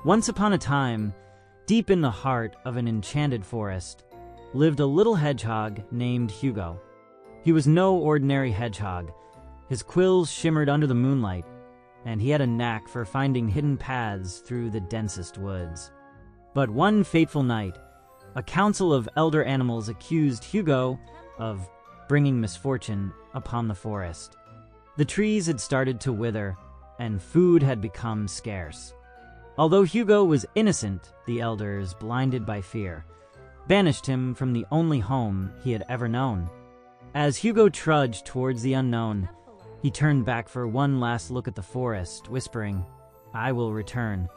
Once upon a time, deep in the heart of an enchanted forest, lived a little hedgehog named Hugo. He was no ordinary hedgehog. His quills shimmered under the moonlight, and he had a knack for finding hidden paths through the densest woods. But one fateful night, a council of elder animals accused Hugo of bringing misfortune upon the forest. The trees had started to wither, and food had become scarce. Although Hugo was innocent, the elders, blinded by fear, banished him from the only home he had ever known. As Hugo trudged towards the unknown, he turned back for one last look at the forest, whispering, "I will return."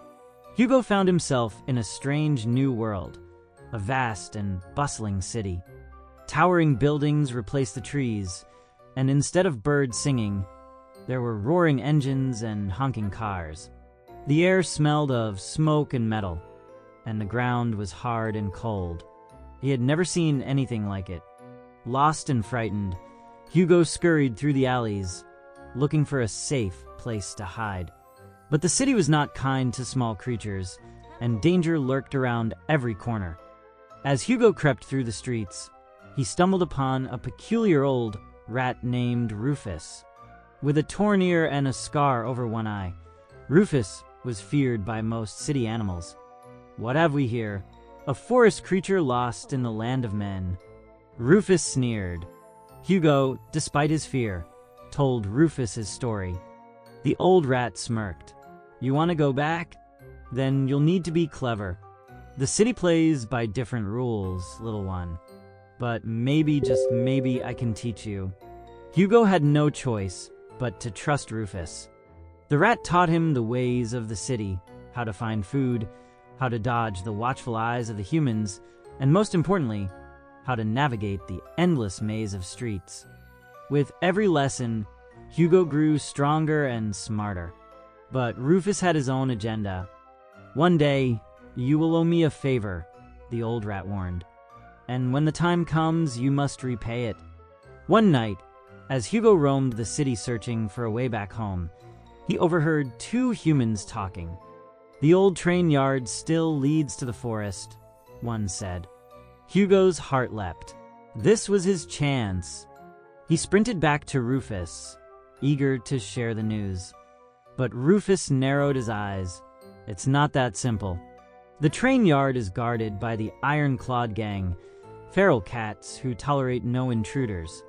Hugo found himself in a strange new world, a vast and bustling city. Towering buildings replaced the trees, and instead of birds singing, there were roaring engines and honking cars. The air smelled of smoke and metal, and the ground was hard and cold. He had never seen anything like it. Lost and frightened, Hugo scurried through the alleys, looking for a safe place to hide. But the city was not kind to small creatures, and danger lurked around every corner. As Hugo crept through the streets, he stumbled upon a peculiar old rat named Rufus. With a torn ear and a scar over one eye, Rufus was feared by most city animals. "What have we here? A forest creature lost in the land of men." Rufus sneered. Hugo, despite his fear, told Rufus his story. The old rat smirked. "You want to go back? Then you'll need to be clever. The city plays by different rules, little one. But maybe, just maybe, I can teach you." Hugo had no choice but to trust Rufus. The rat taught him the ways of the city, how to find food, how to dodge the watchful eyes of the humans, and most importantly, how to navigate the endless maze of streets. With every lesson, Hugo grew stronger and smarter. But Rufus had his own agenda. "One day, you will owe me a favor," the old rat warned. "And when the time comes, you must repay it." One night, as Hugo roamed the city searching for a way back home, he overheard two humans talking. "The old train yard still leads to the forest," one said. Hugo's heart leapt. This was his chance. He sprinted back to Rufus, eager to share the news. But Rufus narrowed his eyes. "It's not that simple. The train yard is guarded by the Iron-Clawed Gang, feral cats who tolerate no intruders.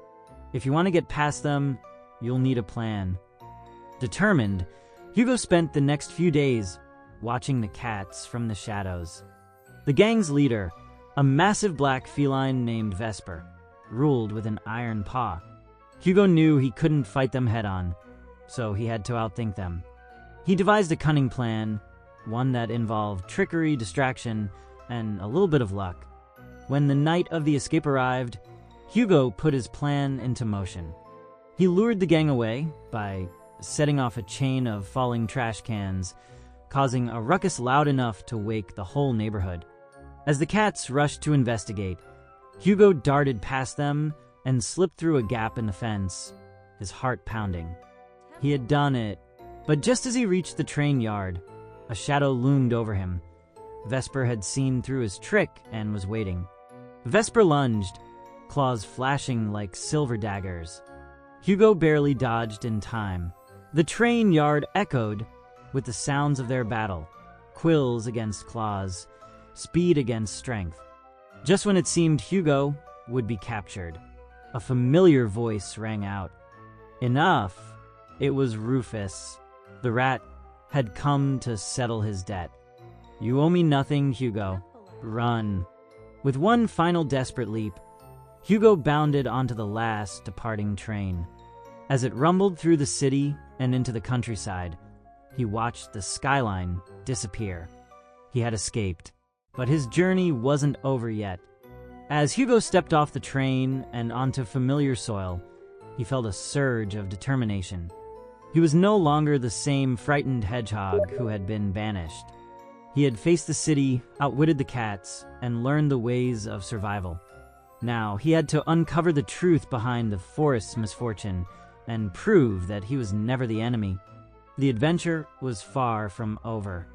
If you want to get past them, you'll need a plan." Determined, Hugo spent the next few days watching the cats from the shadows. The gang's leader, a massive black feline named Vesper, ruled with an iron paw. Hugo knew he couldn't fight them head-on, so he had to outthink them. He devised a cunning plan, one that involved trickery, distraction, and a little bit of luck. When the night of the escape arrived, Hugo put his plan into motion. He lured the gang away by setting off a chain of falling trash cans, causing a ruckus loud enough to wake the whole neighborhood. As the cats rushed to investigate, Hugo darted past them and slipped through a gap in the fence, his heart pounding. He had done it, but just as he reached the train yard, a shadow loomed over him. Vesper had seen through his trick and was waiting. Vesper lunged, claws flashing like silver daggers. Hugo barely dodged in time. The train yard echoed with the sounds of their battle, quills against claws, speed against strength. Just when it seemed Hugo would be captured, a familiar voice rang out. Enough! It was Rufus. The rat had come to settle his debt. "You owe me nothing, Hugo. Run." With one final desperate leap, Hugo bounded onto the last departing train. As it rumbled through the city and into the countryside, he watched the skyline disappear. He had escaped, but his journey wasn't over yet. As Hugo stepped off the train and onto familiar soil, he felt a surge of determination. He was no longer the same frightened hedgehog who had been banished. He had faced the city, outwitted the cats, and learned the ways of survival. Now he had to uncover the truth behind the forest's misfortune and prove that he was never the enemy. The adventure was far from over.